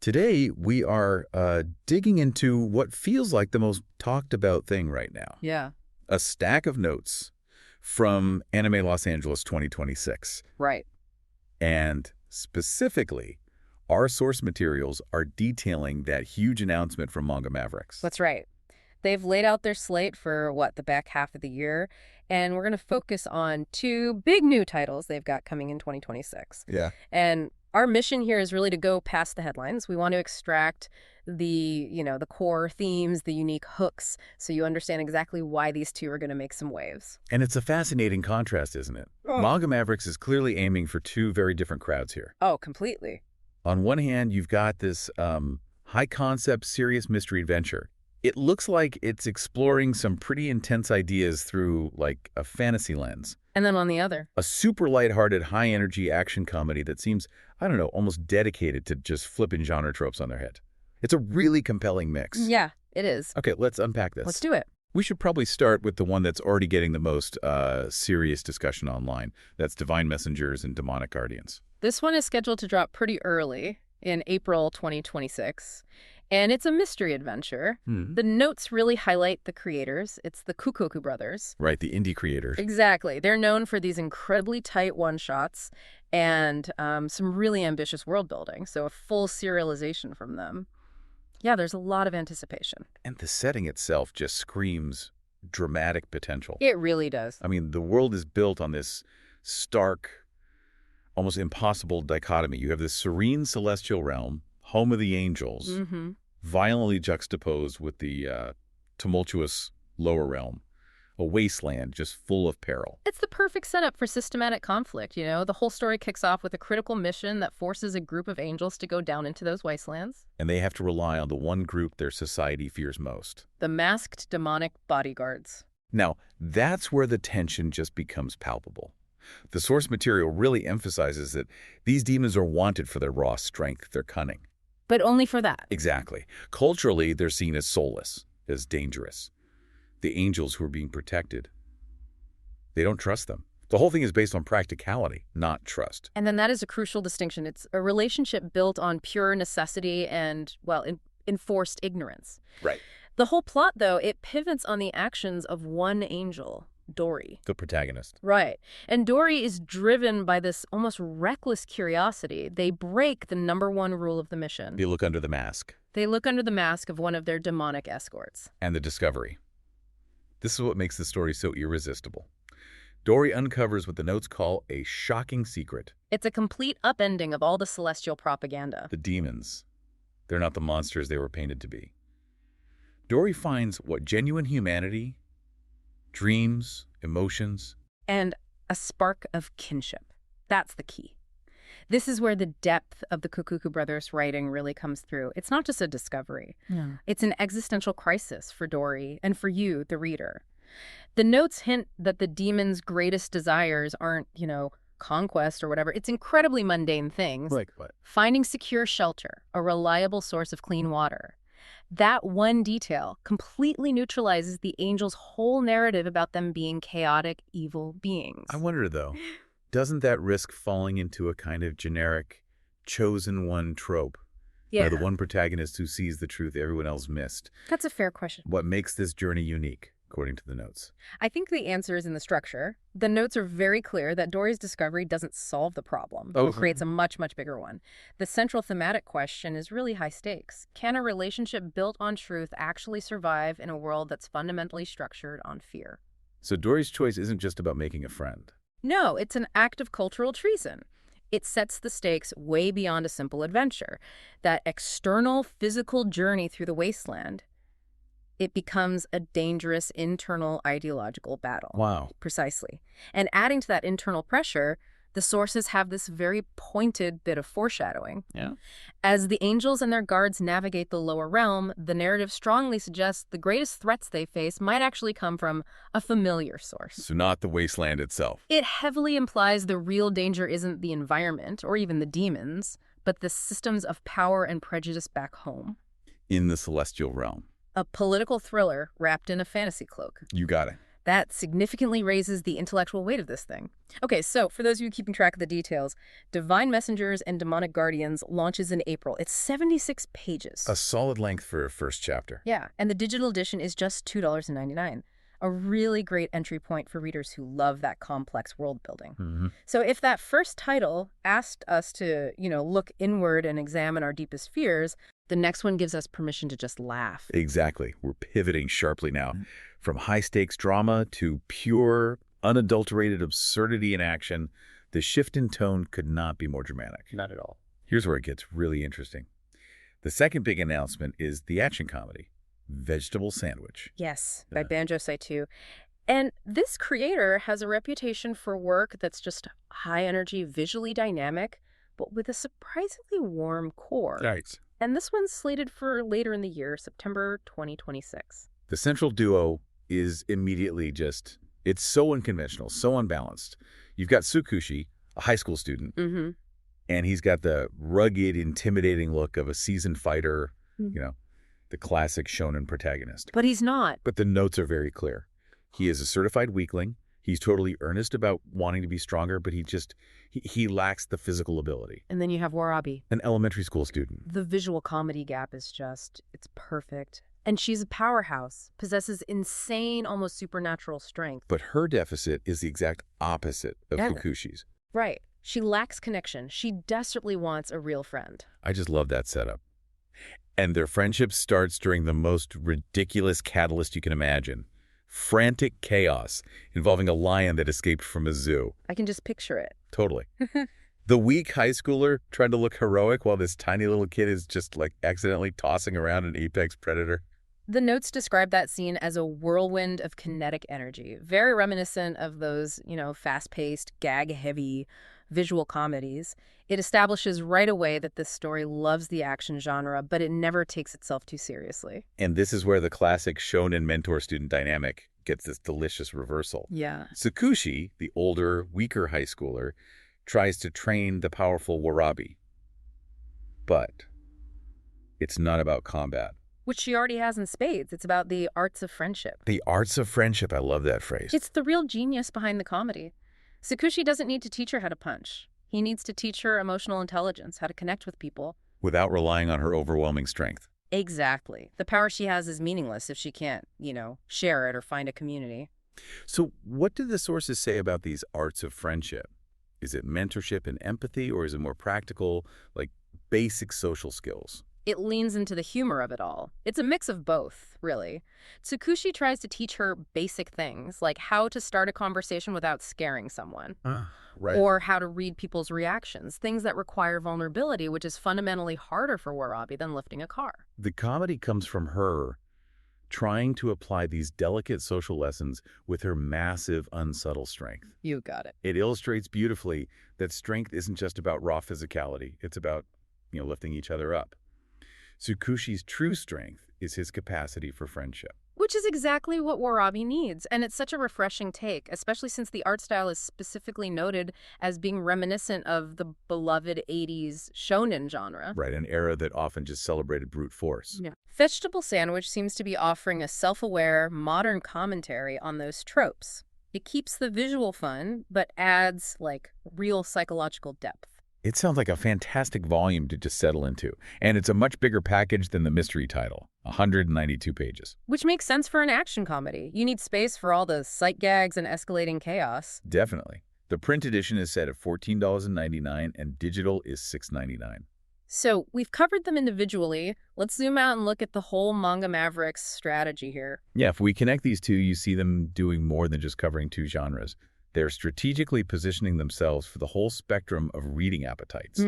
Today, we are digging into what feels like the most talked about thing right now. Yeah. A stack of notes from Anime Los Angeles 2026. Right. And specifically, our source materials are detailing that huge announcement from Manga Mavericks. That's right. They've laid out their slate for, the back half of the year, and we're going to focus on two big new titles they've got coming in 2026. Yeah. And our mission here is really to go past the headlines. We want to extract the core themes, the unique hooks, so you understand exactly why these two are going to make some waves. And it's a fascinating contrast, isn't it? Manga Mavericks is clearly aiming for two very different crowds here. Oh, completely. On one hand, you've got this high-concept, serious mystery adventure. It looks like it's exploring some pretty intense ideas through, like, a fantasy lens. And then on the other, A super lighthearted, high-energy action comedy that seems, I don't know, almost dedicated to just flipping genre tropes on their head. It's a really compelling mix. yeah, it is. Okay, let's unpack this. Let's do it. We should probably start with the one that's already getting the most serious discussion online. That's Divine Messengers and Demonic Guardians. This one is scheduled to drop pretty early in April 2026, and it's a mystery adventure. The notes really highlight the creators. It's the Kukoku brothers. Right, the indie creators. Exactly. They're known for these incredibly tight one-shots and some really ambitious world building, so a full serialization from them. Yeah, there's a lot of anticipation. And the setting itself just screams dramatic potential. It really does. I mean, the world is built on this stark, almost impossible dichotomy. You have this serene celestial realm, home of the angels, violently juxtaposed with the tumultuous lower realm, a wasteland just full of peril. It's the perfect setup for systematic conflict, The whole story kicks off with a critical mission that forces a group of angels to go down into those wastelands. And they have to rely on the one group their society fears most. The masked demonic bodyguards. Now, that's where the tension just becomes palpable. The source material really emphasizes that these demons are wanted for their raw strength, their cunning. But only for that. Exactly. Culturally, they're seen as soulless, as dangerous. The angels who are being protected, they don't trust them. The whole thing is based on practicality, not trust. And then that is a crucial distinction. It's a relationship built on pure necessity and, enforced ignorance. Right. The whole plot, though, it pivots on the actions of one angel, Dori. The protagonist. Right. And Dori is driven by this almost reckless curiosity. They break the #1 rule of the mission. They look under the mask. They look under the mask of one of their demonic escorts. And the discovery. This is what makes the story so irresistible. Dori uncovers what the notes call a shocking secret. It's a complete upending of all the celestial propaganda. The demons. They're not the monsters they were painted to be. Dori finds what genuine humanity, dreams, emotions, and a spark of kinship. That's the key. This is where the depth of the Kukoku brothers' writing really comes through. It's not just a discovery. Yeah. It's an existential crisis for Dori and for you, the reader. The notes hint that the demon's greatest desires aren't, conquest or whatever. It's incredibly mundane things. Like what? Finding secure shelter, a reliable source of clean water. That one detail completely neutralizes the angels' whole narrative about them being chaotic, evil beings. I wonder, though, doesn't that risk falling into a kind of generic, chosen one trope? Yeah. The one protagonist who sees the truth everyone else missed. That's a fair question. What makes this journey unique, according to the notes? I think the answer is in the structure. The notes are very clear that Dori's discovery doesn't solve the problem. It creates a much, much bigger one. The central thematic question is really high stakes. Can a relationship built on truth actually survive in a world that's fundamentally structured on fear? So Dori's choice isn't just about making a friend. No, it's an act of cultural treason. It sets the stakes way beyond a simple adventure. That external physical journey through the wasteland, it becomes a dangerous internal ideological battle. Wow. Precisely. And adding to that internal pressure, the sources have this very pointed bit of foreshadowing. Yeah. As the angels and their guards navigate the lower realm, the narrative strongly suggests the greatest threats they face might actually come from a familiar source. So not the wasteland itself. It heavily implies the real danger isn't the environment or even the demons, but the systems of power and prejudice back home. In the celestial realm. A political thriller wrapped in a fantasy cloak. You got it. That significantly raises the intellectual weight of this thing. Okay, so for those of you keeping track of the details, Divine Messengers and Demonic Guardians launches in April. It's 76 pages. A solid length for a first chapter. Yeah, and the digital edition is just $2.99. A really great entry point for readers who love that complex world building. So if that first title asked us to, look inward and examine our deepest fears, the next one gives us permission to just laugh. Exactly. We're pivoting sharply now. From high-stakes drama to pure, unadulterated absurdity in action, the shift in tone could not be more dramatic. Not at all. Here's where it gets really interesting. The second big announcement is the action comedy, Vegetable Sandwich. Yes, by Banjo Saito. And this creator has a reputation for work that's just high-energy, visually dynamic, but with a surprisingly warm core. Right. And this one's slated for later in the year, September 2026. The central duo is immediately it's so unconventional, so unbalanced. You've got Tsukushi, a high school student, and he's got the rugged, intimidating look of a seasoned fighter, the classic shonen protagonist. But he's not. But the notes are very clear. He is a certified weakling. He's totally earnest about wanting to be stronger, but he lacks the physical ability. And then you have Warabi, an elementary school student. The visual comedy gap is it's perfect. And she's a powerhouse, possesses insane, almost supernatural strength. But her deficit is the exact opposite of Fukushi's. Right. She lacks connection. She desperately wants a real friend. I just love that setup. And their friendship starts during the most ridiculous catalyst you can imagine. Frantic chaos involving a lion that escaped from a zoo. I can just picture it. Totally. The weak high schooler trying to look heroic while this tiny little kid is just accidentally tossing around an apex predator. The notes describe that scene as a whirlwind of kinetic energy, very reminiscent of those, fast-paced, gag-heavy visual comedies. It establishes right away that this story loves the action genre, but it never takes itself too seriously. And this is where the classic shonen mentor-student dynamic gets this delicious reversal. Yeah. Tsukushi, the older, weaker high schooler, tries to train the powerful Warabi. But it's not about combat. Which she already has in spades. It's about the arts of friendship. The arts of friendship. I love that phrase. It's the real genius behind the comedy. Tsukushi doesn't need to teach her how to punch. He needs to teach her emotional intelligence, how to connect with people. Without relying on her overwhelming strength. Exactly. The power she has is meaningless if she can't, share it or find a community. So what do the sources say about these arts of friendship? Is it mentorship and empathy, or is it more practical, basic social skills? It leans into the humor of it all. It's a mix of both, really. Tsukushi tries to teach her basic things, like how to start a conversation without scaring someone. Right. Or how to read people's reactions, things that require vulnerability, which is fundamentally harder for Warabi than lifting a car. The comedy comes from her trying to apply these delicate social lessons with her massive, unsubtle strength. You got it. It illustrates beautifully that strength isn't just about raw physicality. It's about, lifting each other up. Tsukushi's true strength is his capacity for friendship. Which is exactly what Warabi needs, and it's such a refreshing take, especially since the art style is specifically noted as being reminiscent of the beloved 80s shonen genre. Right, an era that often just celebrated brute force. Yeah. Vegetable Sandwich seems to be offering a self-aware, modern commentary on those tropes. It keeps the visual fun, but adds, real psychological depth. It sounds like a fantastic volume to just settle into, and it's a much bigger package than the mystery title, 192 pages. Which makes sense for an action comedy. You need space for all the sight gags and escalating chaos. Definitely. The print edition is set at $14.99, and digital is $6.99. So we've covered them individually. Let's zoom out and look at the whole Manga Mavericks strategy here. Yeah, if we connect these two, you see them doing more than just covering two genres. They're strategically positioning themselves for the whole spectrum of reading appetites.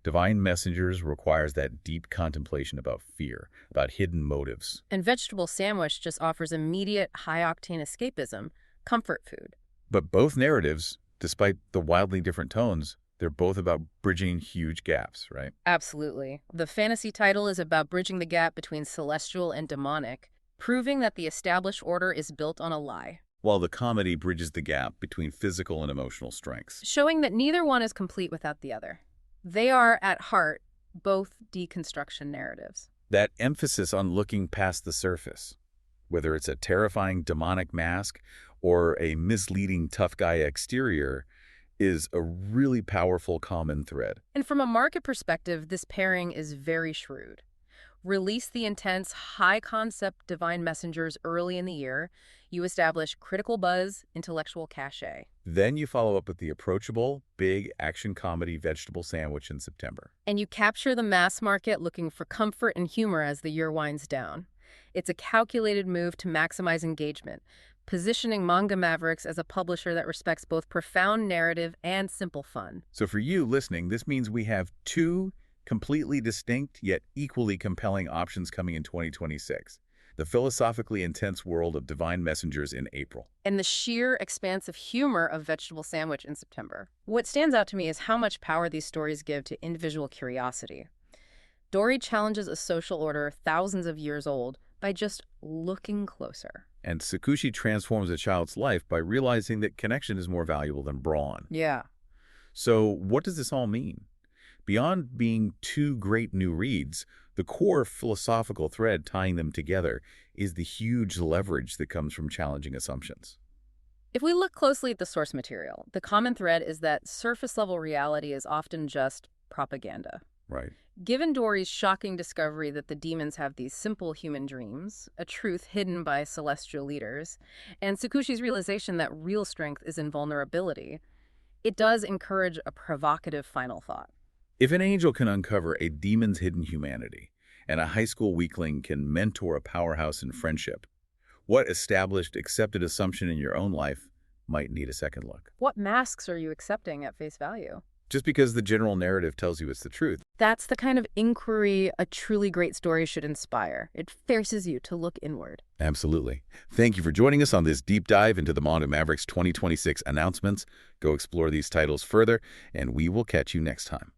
Divine Messengers requires that deep contemplation about fear, about hidden motives. And Vegetable Sandwich just offers immediate, high-octane escapism, comfort food. But both narratives, despite the wildly different tones, they're both about bridging huge gaps, right? Absolutely. The fantasy title is about bridging the gap between celestial and demonic, proving that the established order is built on a lie. While the comedy bridges the gap between physical and emotional strengths. Showing that neither one is complete without the other. They are, at heart, both deconstruction narratives. That emphasis on looking past the surface, whether it's a terrifying demonic mask or a misleading tough guy exterior is a really powerful common thread. And from a market perspective, this pairing is very shrewd. Release the intense, high-concept divine messengers early in the year. You establish critical buzz, intellectual cachet. Then you follow up with the approachable, big action comedy vegetable sandwich in September. And you capture the mass market looking for comfort and humor as the year winds down. It's a calculated move to maximize engagement, positioning Manga Mavericks as a publisher that respects both profound narrative and simple fun. So for you listening, this means we have two completely distinct yet equally compelling options coming in 2026. The philosophically intense world of divine messengers in April. And the sheer expansive humor of Vegetable Sandwich in September. What stands out to me is how much power these stories give to individual curiosity. Dori challenges a social order thousands of years old by just looking closer. And Tsukushi transforms a child's life by realizing that connection is more valuable than brawn. Yeah. So what does this all mean? Beyond being two great new reads, the core philosophical thread tying them together is the huge leverage that comes from challenging assumptions. If we look closely at the source material, the common thread is that surface-level reality is often just propaganda. Right. Given Dori's shocking discovery that the demons have these simple human dreams, a truth hidden by celestial leaders, and Tsukushi's realization that real strength is in vulnerability, it does encourage a provocative final thought. If an angel can uncover a demon's hidden humanity, and a high school weakling can mentor a powerhouse in friendship, what established, accepted assumption in your own life might need a second look? What masks are you accepting at face value? Just because the general narrative tells you it's the truth. That's the kind of inquiry a truly great story should inspire. It forces you to look inward. Absolutely. Thank you for joining us on this deep dive into the Manga Mavericks 2026 announcements. Go explore these titles further, and we will catch you next time.